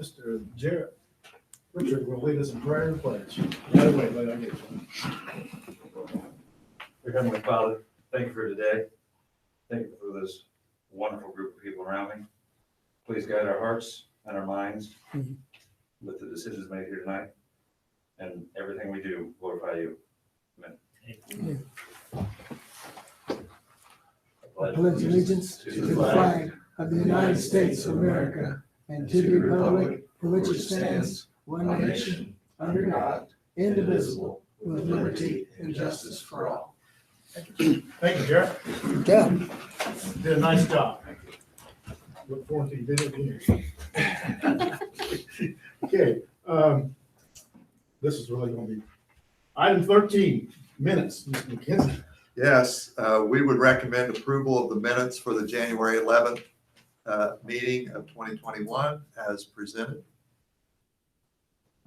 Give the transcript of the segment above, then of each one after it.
Mr. Jarrett Richard will lead us in prayer and pledge. Right away, let I get you. Dear Heavenly Father, thank you for today. Thank you for this wonderful group of people around me. Please guide our hearts and our minds with the decisions made here tonight, and everything we do glorify you. Amen. I pledge allegiance to the flag of the United States of America and to the republic for which it stands, one nation, under God, indivisible, with liberty and justice for all. Thank you, Jarrett. Yeah. Did a nice job. Look forward to your video here. Okay, this is really gonna be, item 13, minutes, Mr. McKenzie. Yes, we would recommend approval of the minutes for the January 11th meeting of 2021 as presented.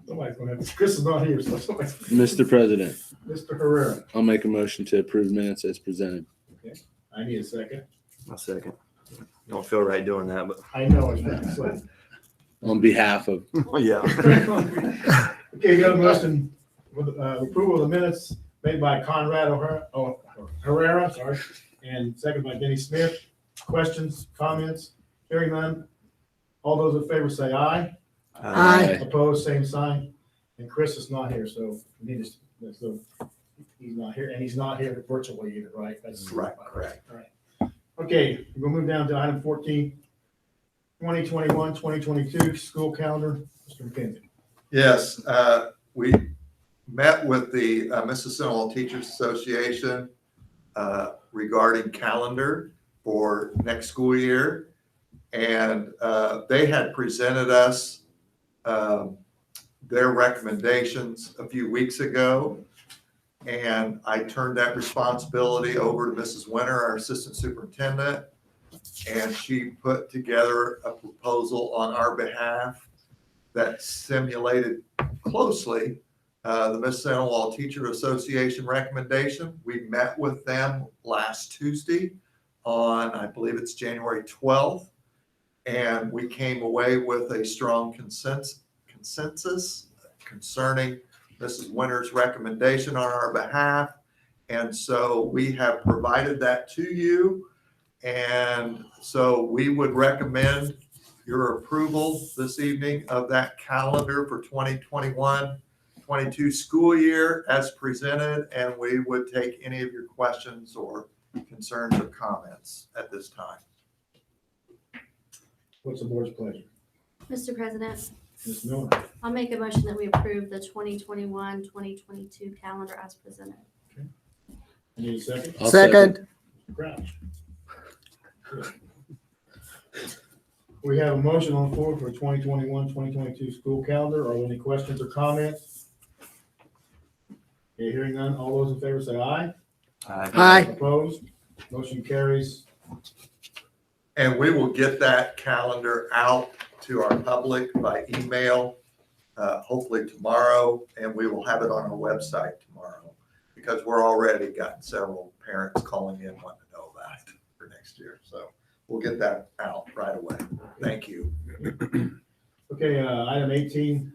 Somebody's gonna have, Chris is not here, so somebody. Mr. President, Mr. Herrera, I'll make a motion to approve minutes as presented. I need a second. I'll second. Don't feel right doing that, but I know it's not, so. On behalf of, yeah. Okay, you got a motion with approval of the minutes made by Conrad Herrera, sorry, and second by Denny Smith. Questions, comments? Hearing none. All those in favor say aye. Aye. Opposed, same sign. And Chris is not here, so we need to, so he's not here, and he's not here virtually either, right? That's Right, correct. All right. Okay, we'll move down to item 14, 2021-2022 school calendar. Mr. McKenzie. Yes, we met with the Mississinewa Teachers Association regarding calendar for next school year. And they had presented us their recommendations a few weeks ago. And I turned that responsibility over to Mrs. Winter, our assistant superintendent, and she put together a proposal on our behalf that simulated closely the Mississinewa Teacher Association recommendation. We met with them last Tuesday on, I believe it's January 12th, and we came away with a strong consensus concerning Mrs. Winter's recommendation on our behalf. And so we have provided that to you. And so we would recommend your approval this evening of that calendar for 2021-22 school year as presented. And we would take any of your questions or concerns or comments at this time. What's the board's pleasure? Mr. President, Ms. Miller. I'll make a motion that we approve the 2021-2022 calendar as presented. I need a second. I'll Second. Crouch. Good. We have a motion on the floor for 2021-2022 school calendar. Are there any questions or comments? Okay, hearing none. All those in favor say aye. Aye. Opposed? Motion carries. And we will get that calendar out to our public by email, hopefully tomorrow, and we will have it on our website tomorrow because we're already gotten several parents calling in wanting to know that for next year. So we'll get that out right away. Thank you. Okay, item 18,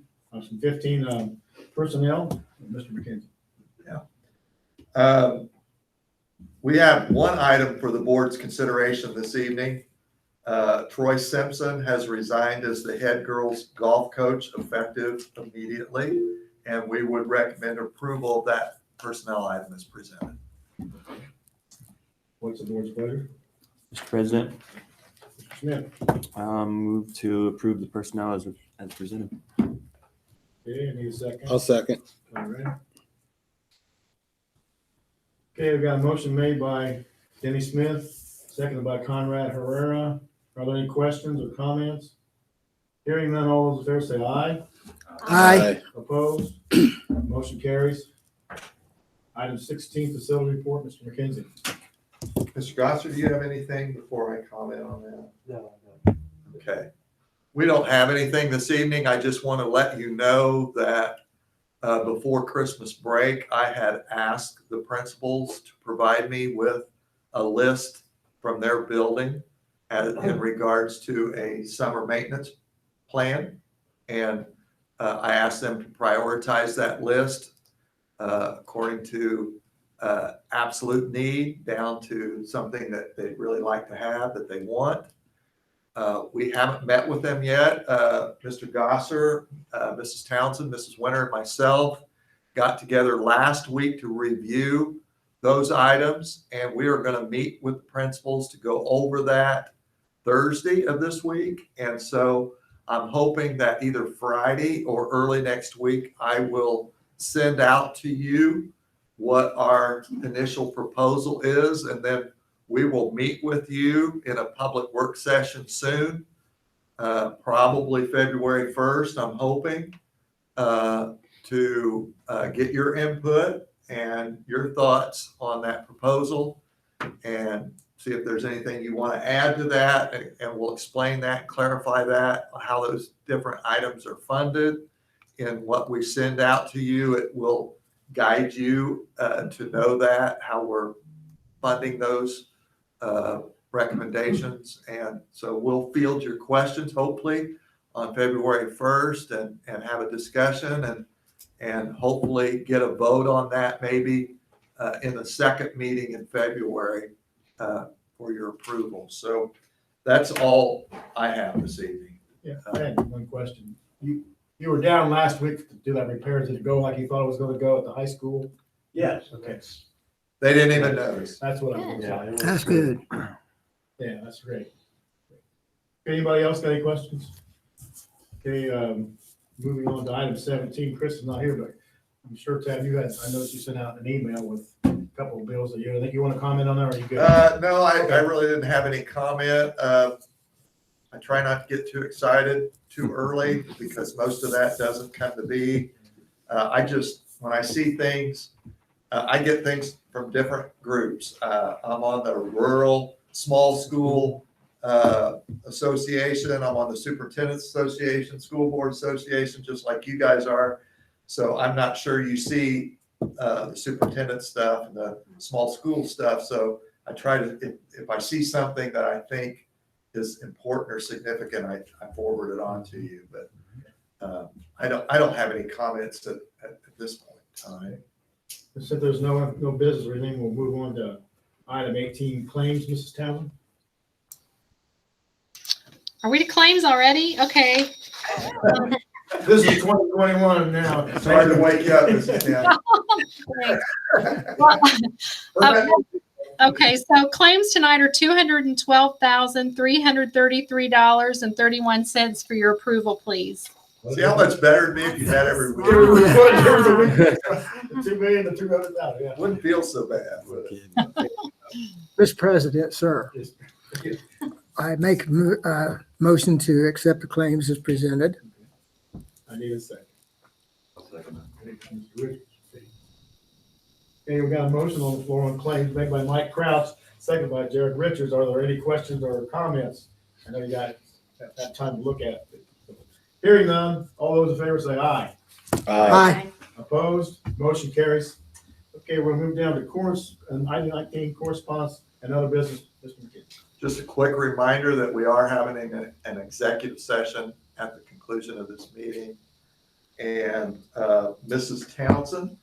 15, personnel, Mr. McKenzie. We have one item for the board's consideration this evening. Troy Simpson has resigned as the head girls golf coach effective immediately, and we would recommend approval of that personnel item as presented. What's the board's pleasure? Mr. President, Mr. Smith. move to approve the personnel as presented. Okay, I need a second. I'll second. All right. Okay, we've got a motion made by Denny Smith, seconded by Conrad Herrera. Are there any questions or comments? Hearing none, all those in favor say aye. Aye. Opposed? Motion carries. Item 16, facility report, Mr. McKenzie. Mr. Gosser, do you have anything before I comment on that? No. Okay. We don't have anything this evening. I just want to let you know that before Christmas break, I had asked the principals to provide me with a list from their building in regards to a summer maintenance plan. And I asked them to prioritize that list according to absolute need down to something that they'd really like to have, that they want. We haven't met with them yet. Mr. Gosser, Mrs. Townsend, Mrs. Winter, and myself got together last week to review those items, and we are going to meet with the principals to go over that Thursday of this week. And so I'm hoping that either Friday or early next week, I will send out to you what our initial proposal is, and then we will meet with you in a public work session soon, probably February 1st, I'm hoping, to get your input and your thoughts on that proposal and see if there's anything you want to add to that, and we'll explain that, clarify that, how those different items are funded in what we send out to you. It will guide you to know that, how we're funding those recommendations. And so we'll field your questions hopefully on February 1st and have a discussion and hopefully get a vote on that maybe in the second meeting in February for your approval. So that's all I have this evening. Yeah, I had one question. You were down last week to do that repairs. Did it go like you thought it was going to go at the high school? Yes. Okay, They didn't even notice. that's what I was. Yeah, it was That's good. Yeah, that's great. Anybody else got any questions? Okay, moving on to item 17. Chris is not here, but I'm sure Tab, I noticed you sent out an email with a couple of bills that I think you want to comment on that, or are you good? No, I really didn't have any comment. I try not to get too excited too early because most of that doesn't come to be. When I see things, I get things from different groups. I'm on the Rural Small School Association. I'm on the Superintendent's Association, School Board Association, just like you guys are. So I'm not sure you see the superintendent stuff and the small school stuff. So I try to, if I see something that I think is important or significant, I forward it on to you. But I don't have any comments at this point in time. Since there's no business or anything, we'll move on to item 18, claims, Mrs. Townsend. Are we to claims already? Okay. This is 2021 now. It's hard to wake you up. Okay, so claims tonight are $212,333.31 for your approval, please. See how much better than me if you had every week. $2 million to $200,000, yeah. Wouldn't feel so bad, would it? Mr. President, sir, I make a motion to accept the claims as presented. I need a second. Okay, we got a motion on the floor on claims made by Mike Crouch, second by Jared Richards. Are there any questions or comments? I know you got that time to look at it. Hearing none, all those in favor say aye. Aye. Opposed? Motion carries. Okay, we'll move down to item 19, correspondence and other business. Mr. McKinney. Just a quick reminder that we are having an executive session at the conclusion of this meeting. And Mrs. Townsend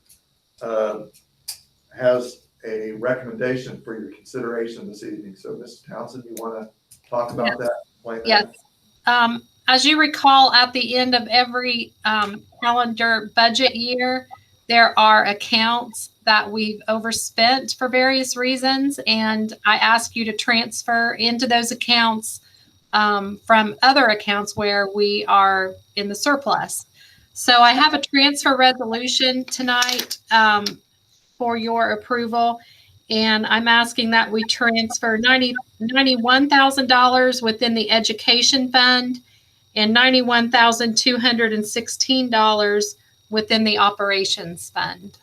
has a recommendation for your consideration this evening. So Mrs. Townsend, you want to talk about that? Explain that? Yes. As you recall, at the end of every calendar budget year, there are accounts that we've overspent for various reasons. And I ask you to transfer into those accounts from other accounts where we are in the surplus. So I have a transfer resolution tonight for your approval. And I'm asking that we transfer $91,000 within the education fund and $91,216 within the operations fund.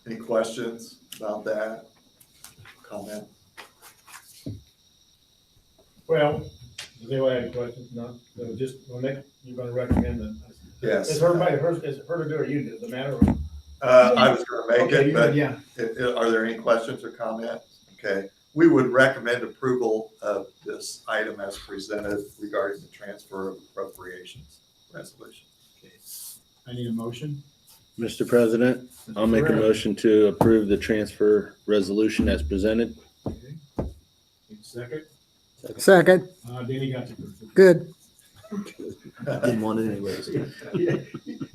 Any questions about that? Comment? Well, does anyone have any questions? No? So just, you're going to recommend that? Yes. Is her to do or you do? Does it matter? I was going to make Okay, it, but yeah. are there any questions or comments? Okay. we would recommend approval of this item as presented regarding the transfer of appropriations resolution. Okay. I need a motion. Mr. President, I'll make a Ferrera. motion to approve the transfer resolution as presented. Okay. Need a second. Second, Danny got you. good. Didn't want it anyways. Yeah,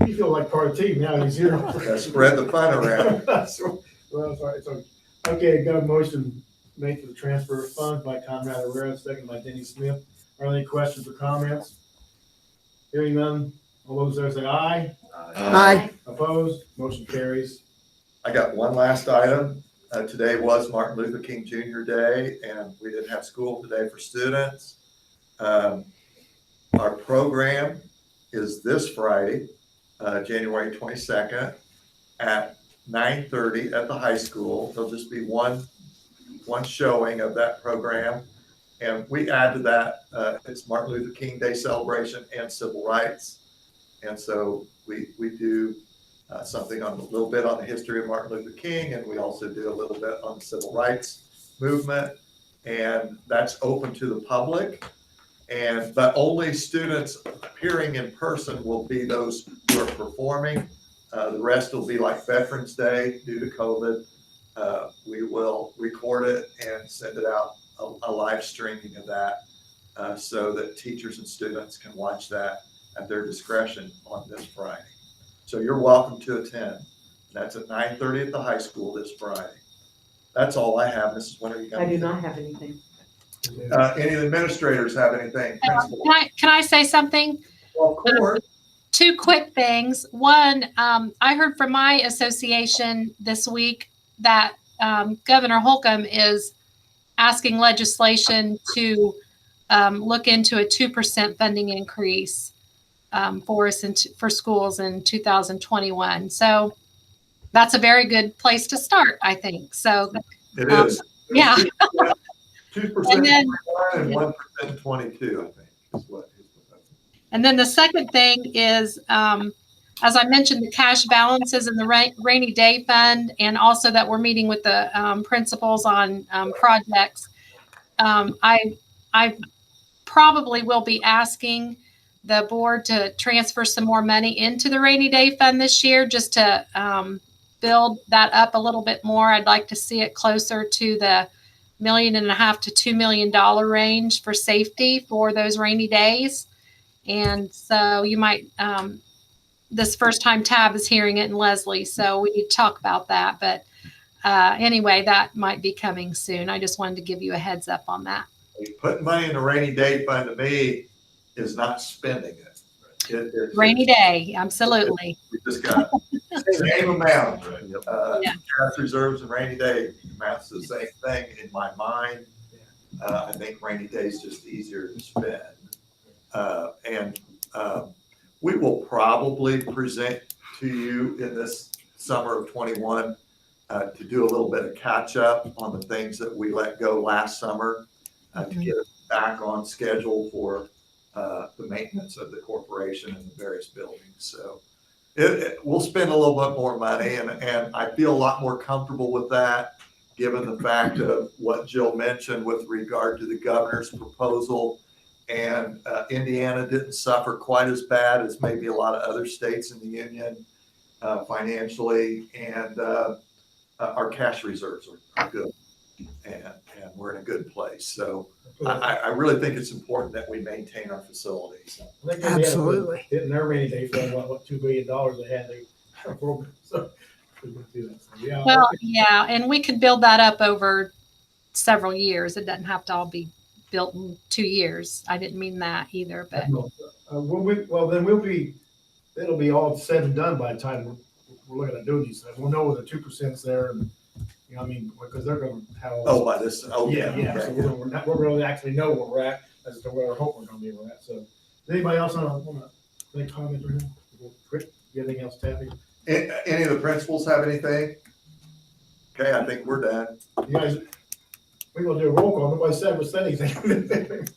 you feel like part of the team now. He's here. Spread the fun around. Well, sorry, it's okay. Okay, got a motion made for the transfer of funds by Conrad Herrera, second by Denny Smith. Are there any questions or comments? Hearing none, all those there say aye. Aye. Opposed? Motion carries. I got one last item. Today was Martin Luther King Jr. Day, and we didn't have school today for students. Our program is this Friday, January 22nd at 9:30 at the high school. There'll just be one showing of that program. And we add to that, it's Martin Luther King Day celebration and civil rights. And so we do something on a little bit on the history of Martin Luther King, and we also do a little bit on the civil rights movement. And that's open to the public. But only students appearing in person will be those who are performing. The rest will be like Veterans Day due to COVID. We will record it and send it out, a live streaming of that, so that teachers and students can watch that at their discretion on this Friday. So you're welcome to attend. That's at 9:30 at the high school this Friday. That's all I have. Mrs. Winter, you got I do anything? not have anything. Any of the administrators have anything? Principal? Can I say something? Well, of course. Two quick things. One, I heard from my association this week that Governor Holcomb is asking legislation to look into a 2% funding increase for us for schools in 2021. So that's a very good place to start, I think. So It is. yeah. 2% And then- and 1% 22, I think, is what. And then the second thing is, as I mentioned, the cash balances in the rainy day fund, and also that we're meeting with the principals on projects. I probably will be asking the board to transfer some more money into the rainy day fund this year, just to build that up a little bit more. I'd like to see it closer to the $1.5 million to $2 million range for safety for those rainy days. And so you might, this first time Tab is hearing it, and Leslie, so we need to talk about that. But anyway, that might be coming soon. I just wanted to give you a heads up on that. Putting money in the rainy day fund to me is not spending it. Rainy day, absolutely. We just got the same amount. Yeah. Cash reserves and rainy day amounts to the same thing in my mind. I think rainy day is just easier to spend. We will probably present to you in this summer of 21 to do a little bit of catch up on the things that we let go last summer to get us back on schedule for the maintenance of the corporation and the various buildings. So we'll spend a little bit more money, and I feel a lot more comfortable with that, given the fact of what Jill mentioned with regard to the governor's proposal. And Indiana didn't suffer quite as bad as maybe a lot of other states in the union financially, and our cash reserves are good, and we're in a good place. So I really think it's important that we maintain our facilities. Absolutely. Didn't their rainy day fund, what, $2 billion they had, so. we went through that. So, yeah, Well, okay. yeah, and we can build that up over several years. It doesn't have to all be built in 2 years. I didn't mean that either, but It'll be all said and done by the time we're looking at doing these things. We'll know where the 2%'s there, and, you know, I mean, because they're gonna have. Oh, by this, oh, yeah. Yeah, so Okay. we're really actually know where we're at, as to where I hope we're gonna be where we're at, so. Does anybody else want to make comments or anything? Rick, anything else, Taffy? Any of the principals have anything? Okay, I think we're done. You guys, we're gonna do a roll call, nobody said anything.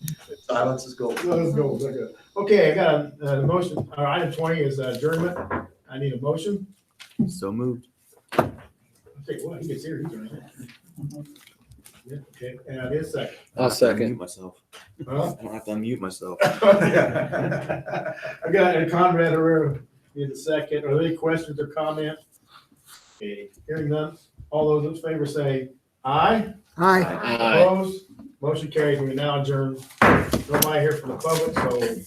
Silence is gold. Let's go, let's go. Okay, I got a motion, item 20 is adjournment. I need a motion. So moved. I'll tell you what, he gets here, he's all right. Yeah, okay, and his second. I'll Unmute second. myself. Huh? I don't have to unmute myself. I got Conrad Herrera in the second. Are there any questions or comments? Okay, hearing none. All those in favor say aye. Aye. Aye. Opposed? Motion carries. We now adjourn. Nobody here from the public, so